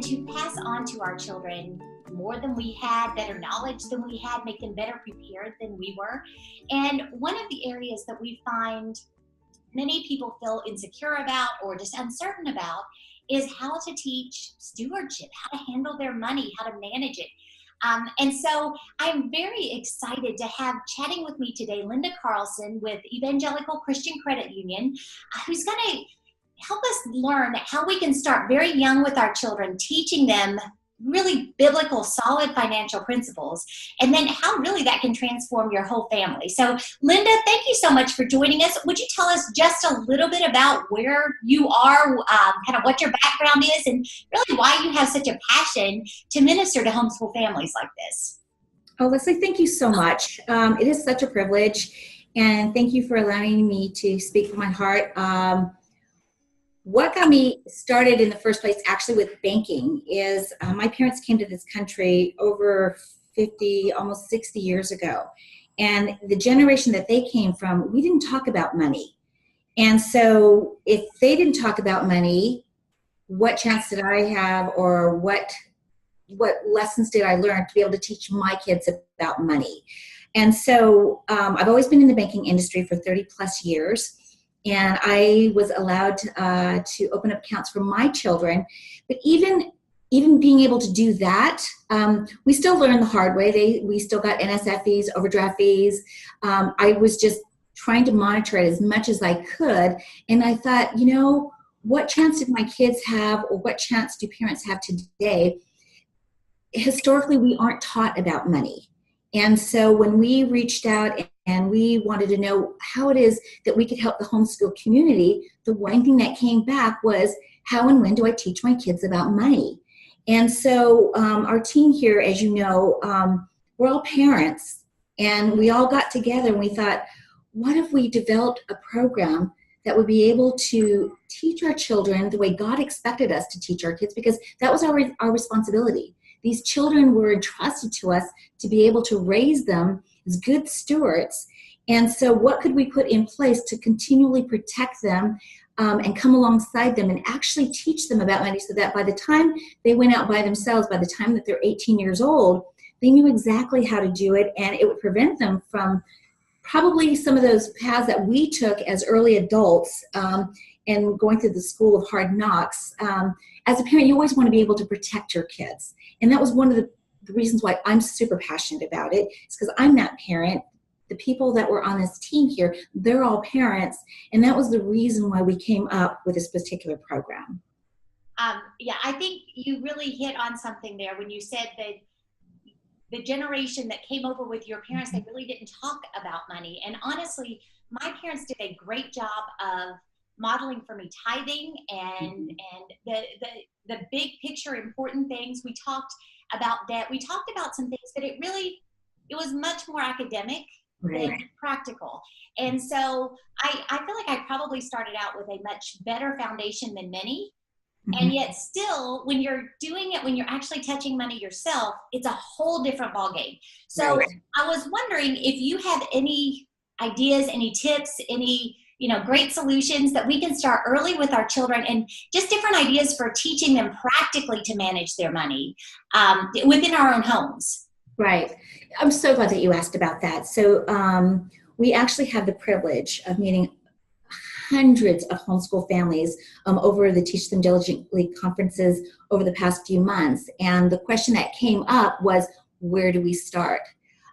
and to pass on to our children more than we had, better knowledge than we had, make them better prepared than we were. And one of the areas that we find many people feel insecure about or just uncertain about is how to teach stewardship, how to handle their money, how to manage it. And so I'm very excited to have chatting with me today, Linda Carlson with Evangelical Christian Credit Union, who's going to help us learn how we can start very young with our children, teaching them really biblical, solid financial principles, and then how really that can transform your whole family. So, Linda, thank you so much for joining us. Would you tell us just a little bit about where you are, kind of what your background is, and really why you have such a passion to minister to homeschool families like this? Oh, Leslie, thank you so much. It is such a privilege, and thank you for allowing me to speak from my heart. What got me started in the first place actually with banking is my parents came to this country over 50, almost 60 years ago. And the generation that they came from, we didn't talk about money. And so if they didn't talk about money, what chance did I have, or what lessons did I learn to be able to teach my kids about money? And so I've always been in the banking industry for 30 plus years. And I was allowed to open up accounts for my children. But even being able to do that, we still learn the hard way. We still got NSF fees, overdraft fees. I was just trying to monitor it as much as I could. And I thought, what chance did my kids have, or what chance do parents have today? Historically, we aren't taught about money. And so when we reached out and we wanted to know how it is that we could help the homeschool community, the one thing that came back was, how and when do I teach my kids about money? And so our team here, as you know, we're all parents, and we all got together and we thought, what if we developed a program that would be able to teach our children the way God expected us to teach our kids, because that was our responsibility. These children were entrusted to us to be able to raise them as good stewards. And so what could we put in place to continually protect them and come alongside them and actually teach them about money, so that by the time they went out by themselves, by the time that they're 18 years old, they knew exactly how to do it, and it would prevent them from probably some of those paths that we took as early adults and going through the school of hard knocks. As a parent, you always want to be able to protect your kids. And that was one of the reasons why I'm super passionate about it, is because I'm that parent. The people that were on this team here, they're all parents. And that was the reason why we came up with this particular program. Yeah, I think you really hit on something there when you said that the generation that came over with your parents, they really didn't talk about money. And honestly, my parents did a great job of modeling for me tithing and the big picture important things. We talked about debt. We talked about some things, but it was much more academic than practical. And so I feel like I probably started out with a much better foundation than many. And yet still, when you're doing it, when you're actually touching money yourself, it's a whole different ballgame. So I was wondering if you have any ideas, any tips, any great solutions that we can start early with our children, and just different ideas for teaching them practically to manage their money within our own homes. Right. I'm so glad that you asked about that. So we actually have the privilege of meeting hundreds of homeschool families over the Teach Them Diligently conferences over the past few months. And the question that came up was, where do we start?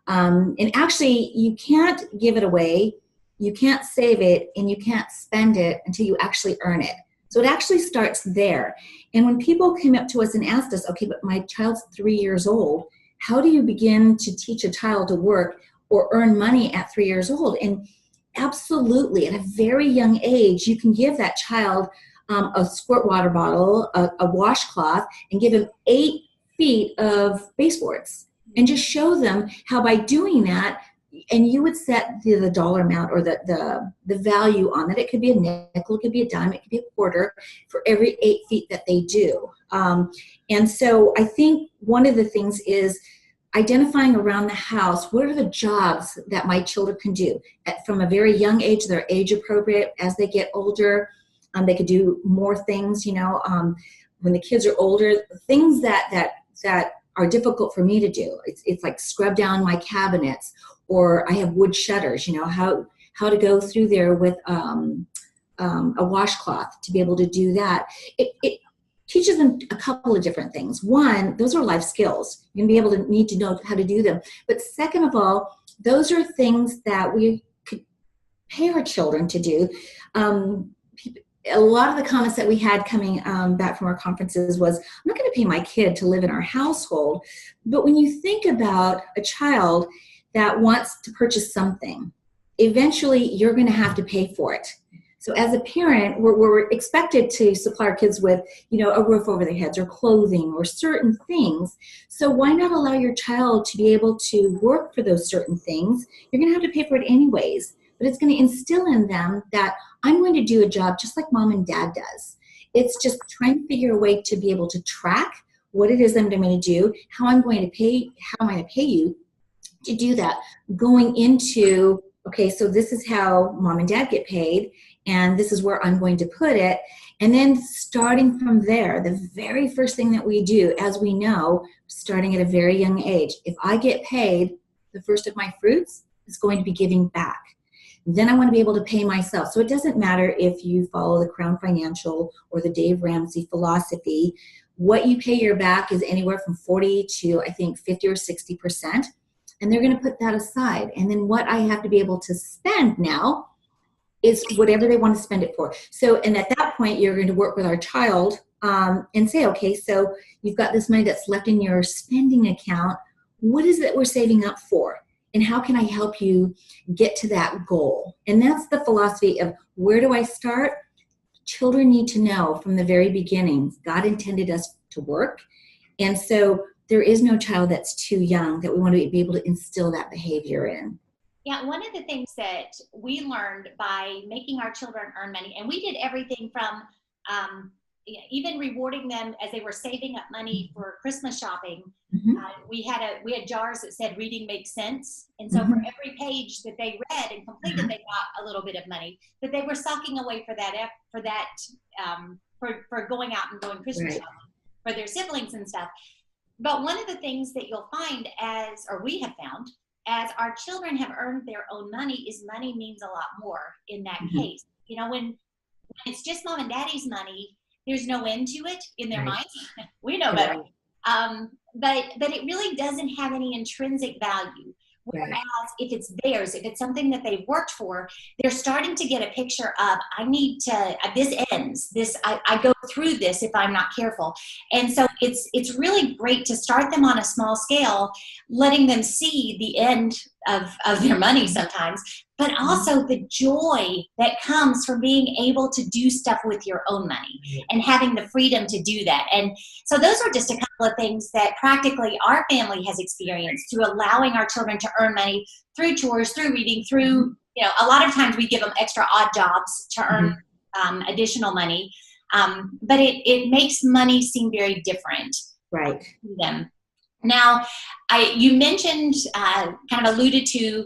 And actually, you can't give it away, you can't save it, and you can't spend it until you actually earn it. So it actually starts there. And when people came up to us and asked us, okay, but my child's 3 years old, how do you begin to teach a child to work or earn money at 3 years old? And absolutely, at a very young age, you can give that child a squirt water bottle, a washcloth, and give him 8 feet of baseboards, and just show them how by doing that, and you would set the dollar amount or the value on it. It could be a nickel, it could be a dime, it could be a quarter for every 8 feet that they do. And so I think one of the things is identifying around the house, what are the jobs that my children can do from a very young age. They're age appropriate. As they get older, they could do more things, when the kids are older, things that are difficult for me to do. It's like scrub down my cabinets, or I have wood shutters, how to go through there with a washcloth to be able to do that. It teaches them a couple of different things. One, those are life skills. You're going to be able to need to know how to do them. But second of all, those are things that we could pay our children to do. A lot of the comments that we had coming back from our conferences was, I'm not going to pay my kid to live in our household. But when you think about a child that wants to purchase something, eventually you're going to have to pay for it. So as a parent, we're expected to supply our kids with, a roof over their heads or clothing or certain things. So why not allow your child to be able to work for those certain things? You're going to have to pay for it anyways, but it's going to instill in them that I'm going to do a job just like mom and dad does. It's just trying to figure a way to be able to track what it is I'm going to do, how am I going to pay you to do that, going into, okay, so this is how mom and dad get paid, and this is where I'm going to put it. And then starting from there, the very first thing that we do, as we know, starting at a very young age, if I get paid, the first of my fruits is going to be giving back. Then I want to be able to pay myself. So it doesn't matter if you follow the Crown Financial or the Dave Ramsey philosophy. What you pay your back is anywhere from 40 to, I think, 50 or 60%. And they're going to put that aside. And then what I have to be able to spend now is whatever they want to spend it for. So, and at that point, you're going to work with our child and say, okay, so you've got this money that's left in your spending account. What is it we're saving up for? And how can I help you get to that goal? And that's the philosophy of, where do I start? Children need to know from the very beginning, God intended us to work. And so there is no child that's too young that we want to be able to instill that behavior in. Yeah, one of the things that we learned by making our children earn money, and we did everything from even rewarding them as they were saving up money for Christmas shopping. Mm-hmm. We had jars that said reading makes sense, and so for every page that they read and completed, they got a little bit of money that they were socking away for going out and going Christmas shopping for their siblings and stuff. But one of the things that you'll find we have found, as our children have earned their own money, is money means a lot more in that case. When it's just mom and daddy's money, there's no end to it in their minds. We know better. But it really doesn't have any intrinsic value. Whereas if it's theirs, if it's something that they've worked for, they're starting to get a picture of, this ends, I go through this if I'm not careful. And so it's really great to start them on a small scale, letting them see the end of their money sometimes, but also the joy that comes from being able to do stuff with your own money and having the freedom to do that. And so those are just a couple of things that practically our family has experienced through allowing our children to earn money through chores, through reading, through, a lot of times we give them extra odd jobs to earn additional money. But it makes money seem very different to them. Now, you mentioned, kind of alluded to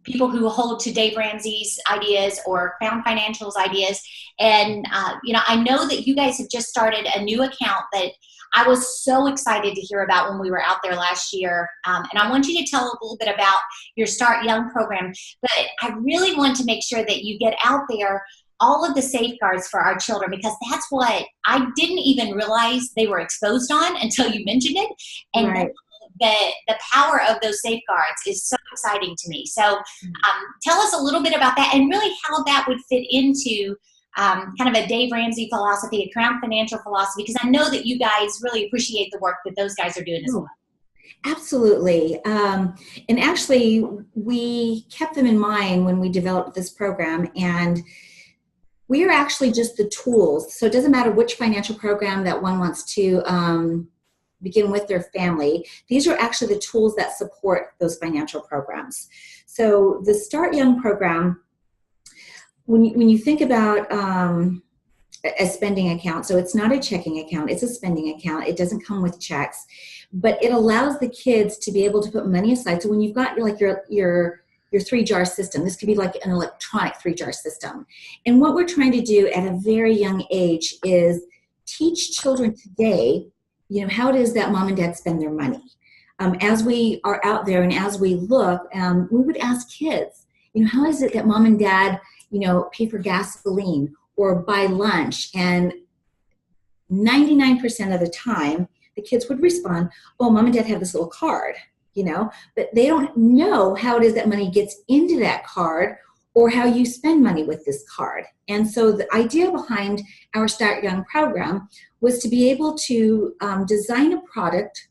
people who hold to Dave Ramsey's ideas or Crown Financial's ideas. And, I know that you guys have just started a new account that I was so excited to hear about when we were out there last year. And I want you to tell a little bit about your Start Young program. But I really want to make sure that you get out there all of the safeguards for our children, because that's what I didn't even realize they were exposed on until you mentioned it. And the power of those safeguards is so exciting to me. So tell us a little bit about that and really how that would fit into kind of a Dave Ramsey philosophy, a Crown Financial philosophy, because I know that you guys really appreciate the work that those guys are doing as well. Absolutely. And actually, we kept them in mind when we developed this program, and we are actually just the tools. So it doesn't matter which financial program that one wants to begin with their family. These are actually the tools that support those financial programs. So the Start Young program, when you think about a spending account, so it's not a checking account, it's a spending account. It doesn't come with checks, but it allows the kids to be able to put money aside. So when you've got your 3-jar system, this could be like an electronic 3-jar system. And what we're trying to do at a very young age is teach children today, how it is that mom and dad spend their money. As we are out there and as we look, we would ask kids, how is it that mom and dad, pay for gasoline or buy lunch? And 99% of the time, the kids would respond, oh, mom and dad have this little card, but they don't know how it is that money gets into that card or how you spend money with this card. And so the idea behind our Start Young program was to be able to design a product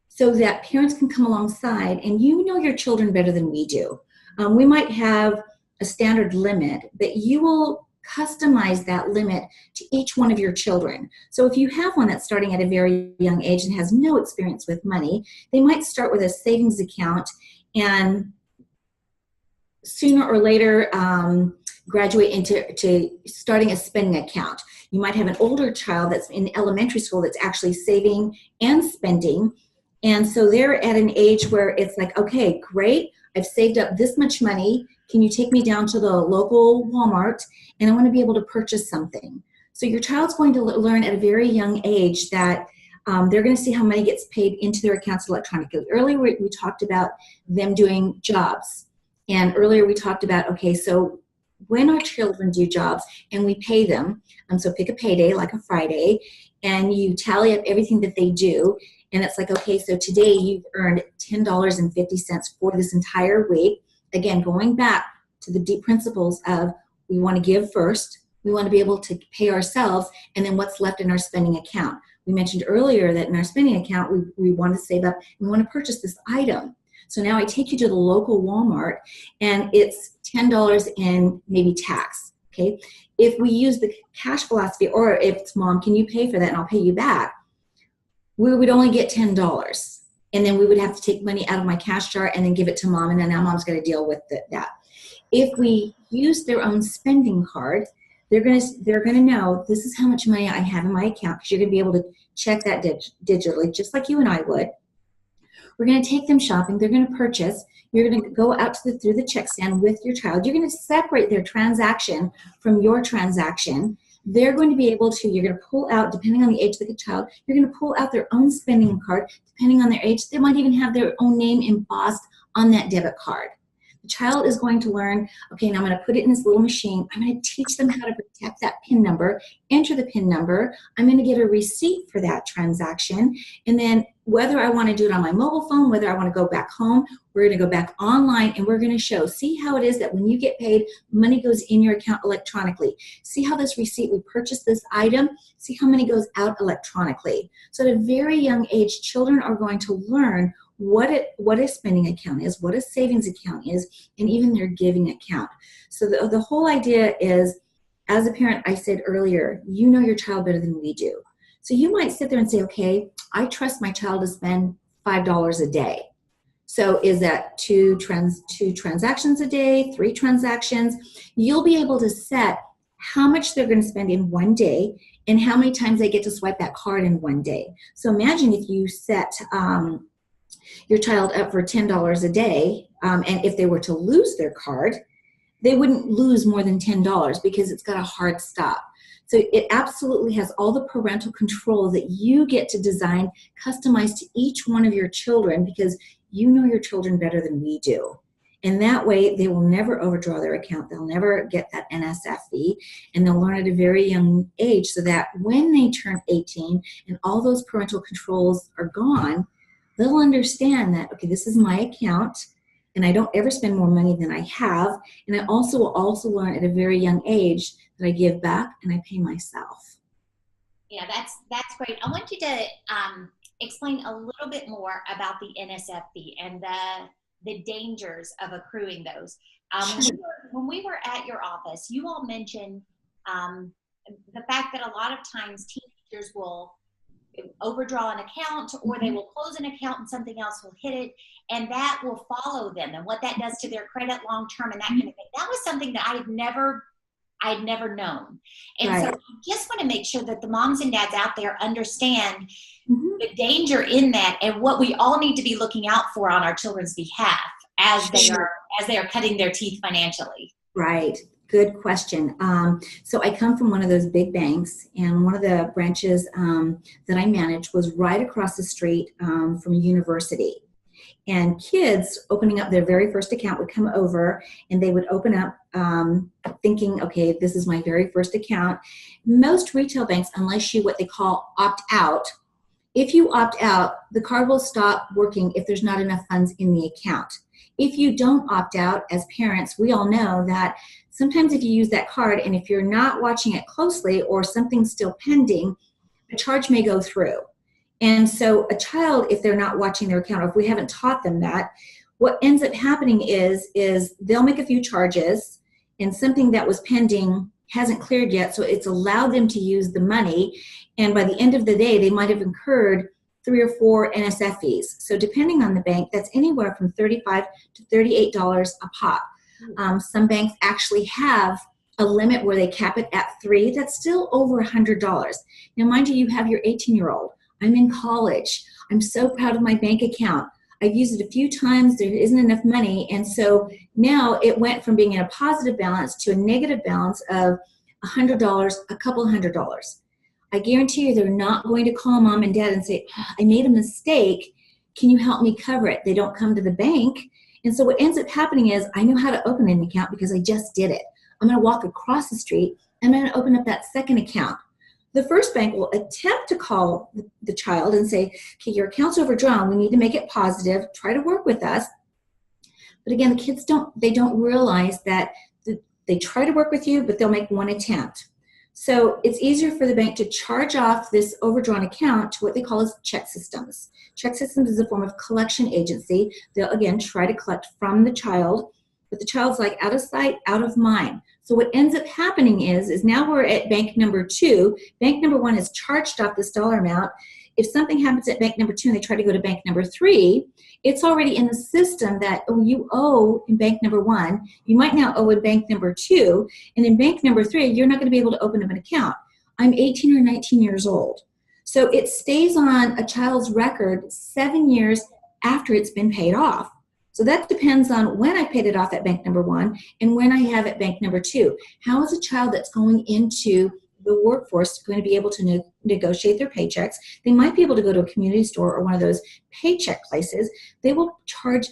so that parents can come alongside, and you know your children better than we do. We might have a standard limit, but you will customize that limit to each one of your children. So if you have one that's starting at a very young age and has no experience with money, they might start with a savings account and sooner or later graduate into starting a spending account. You might have an older child that's in elementary school that's actually saving and spending. And so they're at an age where it's like, okay, great, I've saved up this much money. Can you take me down to the local Walmart? And I want to be able to purchase something. So your child's going to learn at a very young age that they're going to see how money gets paid into their accounts electronically. Earlier, we talked about them doing jobs. And earlier we talked about, okay, so when our children do jobs and we pay them, so pick a payday like a Friday, and you tally up everything that they do, and it's like, okay, so today you've earned $10.50 for this entire week. Again, going back to the deep principles of we want to give first, we want to be able to pay ourselves, and then what's left in our spending account. We mentioned earlier that in our spending account, we want to save up, we want to purchase this item. So now I take you to the local Walmart, and it's $10 in maybe tax, okay? If we use the cash philosophy, or if it's mom, can you pay for that and I'll pay you back, we would only get $10. And then we would have to take money out of my cash jar and then give it to mom, and then now mom's got to deal with that. If we use their own spending card, they're gonna know this is how much money I have in my account, because you're gonna be able to check that digitally, just like you and I would. We're gonna take them shopping. They're gonna purchase. You're gonna go out through the check stand with your child. You're gonna separate their transaction from your transaction. They're going to be able to, you're going to pull out, depending on the age of the child, you're going to pull out their own spending card. Depending on their age, they might even have their own name embossed on that debit card. The child is going to learn, okay, now I'm going to put it in this little machine. I'm going to teach them how to protect that PIN number, enter the PIN number. I'm going to get a receipt for that transaction. And then whether I want to do it on my mobile phone, whether I want to go back home, we're going to go back online, and we're going to show, see how it is that when you get paid, money goes in your account electronically. See how this receipt, we purchased this item, see how money goes out electronically. So at a very young age, children are going to learn what a spending account is, what a savings account is, and even their giving account. So the whole idea is, as a parent, I said earlier, you know your child better than we do. So you might sit there and say, okay, I trust my child to spend $5 a day. So is that two transactions a day, 3 transactions? You'll be able to set how much they're going to spend in one day and how many times they get to swipe that card in one day. So imagine if you set your child up for $10 a day, and if they were to lose their card, they wouldn't lose more than $10 because it's got a hard stop. So it absolutely has all the parental control that you get to design, customize to each one of your children, because you know your children better than we do. And that way they will never overdraw their account. They'll never get that NSF fee, and they'll learn at a very young age so that when they turn 18 and all those parental controls are gone, they'll understand that, okay, this is my account, and I don't ever spend more money than I have. And I will also learn at a very young age that I give back and I pay myself. Yeah, that's great. I want you to explain a little bit more about the NSF fee and the dangers of accruing those. When we were at your office, you all mentioned the fact that a lot of times teenagers will overdraw an account, or they will close an account and something else will hit it, and that will follow them, and what that does to their credit long term and that kind of thing. That was something that I had never known. And right. So I just want to make sure that the moms and dads out there understand the danger in that and what we all need to be looking out for on our children's behalf as they are cutting their teeth financially. Right. Good question. So I come from one of those big banks, and one of the branches that I managed was right across the street from a university. And kids opening up their very first account would come over, and they would open up thinking, okay, this is my very first account. Most retail banks, unless you what they call opt out, if you opt out, the card will stop working if there's not enough funds in the account. If you don't opt out, as parents, we all know that sometimes if you use that card and if you're not watching it closely or something's still pending, a charge may go through. And so a child, if they're not watching their account, or if we haven't taught them that, what ends up happening is they'll make a few charges and something that was pending hasn't cleared yet, so it's allowed them to use the money. And by the end of the day, they might have incurred 3 or 4 NSF fees. So depending on the bank, that's anywhere from $35 to $38 a pop. Some banks actually have a limit where they cap it at 3. That's still over $100. Now, mind you, you have your 18-year-old. I'm in college. I'm so proud of my bank account. I've used it a few times. There isn't enough money. And so now it went from being in a positive balance to a negative balance of $100, a couple $100. I guarantee you they're not going to call mom and dad and say, I made a mistake. Can you help me cover it? They don't come to the bank. And so what ends up happening is I know how to open an account because I just did it. I'm going to walk across the street and I'm going to open up that second account. The first bank will attempt to call the child and say, okay, your account's overdrawn. We need to make it positive. Try to work with us. But again, the kids don't realize that they try to work with you, but they'll make one attempt. So it's easier for the bank to charge off this overdrawn account to what they call as check systems. Check systems is a form of collection agency. They'll, again, try to collect from the child, but the child's like out of sight, out of mind. So what ends up happening is now we're at bank number 2. Bank number 1 has charged off this dollar amount. If something happens at bank number 2 and they try to go to bank number 3, it's already in the system that, oh, you owe in bank number 1. You might now owe in bank number 2. And in bank number 3, you're not going to be able to open up an account. I'm 18 or 19 years old. So it stays on a child's record 7 years after it's been paid off. So that depends on when I paid it off at bank number 1 and when I have at bank number 2. How is a child that's going into the workforce going to be able to negotiate their paychecks? They might be able to go to a community store or one of those paycheck places. They will charge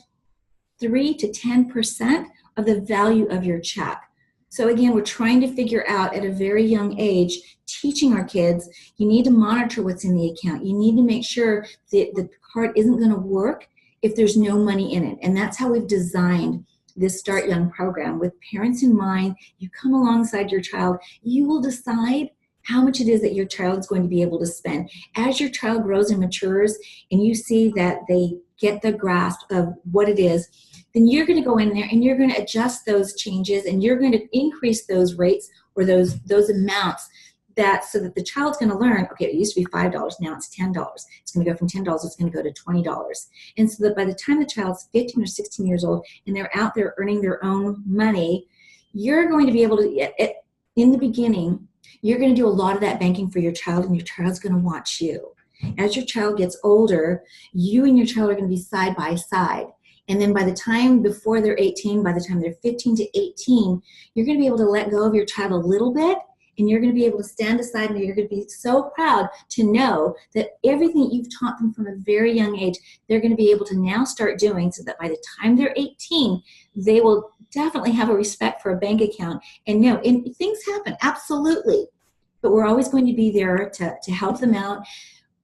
3 to 10% of the value of your check. So again, we're trying to figure out at a very young age, teaching our kids, you need to monitor what's in the account. You need to make sure that the card isn't going to work if there's no money in it. And that's how we've designed this Start Young program. With parents in mind, you come alongside your child, you will decide how much it is that your child is going to be able to spend. As your child grows and matures and you see that they get the grasp of what it is, then you're going to go in there and you're going to adjust those changes and you're going to increase those rates or those amounts so that the child's going to learn, okay, it used to be $5, now it's $10. It's going to go from $10, it's going to go to $20. And so that by the time the child's 15 or 16 years old and they're out there earning their own money, you're going to be able to, in the beginning, you're going to do a lot of that banking for your child and your child's going to watch you. As your child gets older, you and your child are going to be side by side. And then by the time before they're 18, by the time they're 15 to 18, you're going to be able to let go of your child a little bit. And you're going to be able to stand aside and you're going to be so proud to know that everything you've taught them from a very young age, they're going to be able to now start doing so that by the time they're 18, they will definitely have a respect for a bank account. And no, and things happen, absolutely. But we're always going to be there to help them out.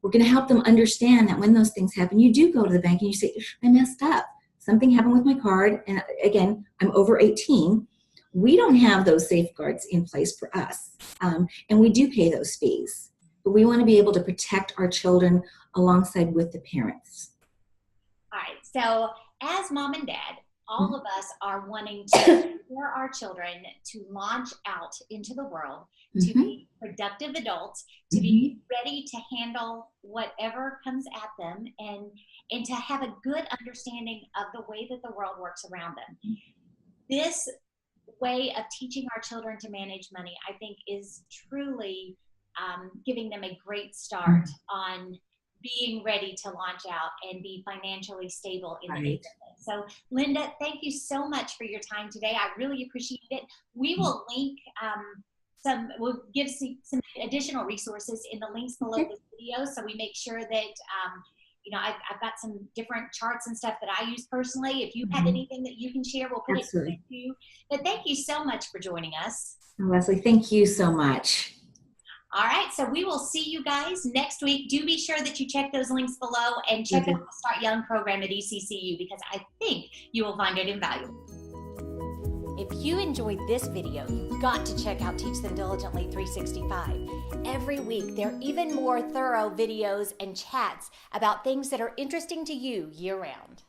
We're going to help them understand that when those things happen, you do go to the bank and you say, I messed up. Something happened with my card. And again, I'm over 18. We don't have those safeguards in place for us. And we do pay those fees. But we want to be able to protect our children alongside with the parents. All right. So as mom and dad, all of us are wanting to prepare our children to launch out into the world, to be productive adults, to be ready to handle whatever comes at them, and to have a good understanding of the way that the world works around them. This way of teaching our children to manage money, I think, is truly giving them a great start on being ready to launch out and be financially stable in the business. So, Linda, thank you so much for your time today. I really appreciate it. We will link we'll give some additional resources in the links below Okay. this video. So we make sure that, I've got some different charts and stuff that I use personally. If you have anything that you can share, we'll put Absolutely. it to you. But thank you so much for joining us. Leslie, thank you so much. All right, so we will see you guys next week. Do be sure that you check those links below and check out the Start Young program at ECCU, because I think you will find it invaluable. If you enjoyed this video, you've got to check out Teach Them Diligently 365. Every week, there are even more thorough videos and chats about things that are interesting to you year-round.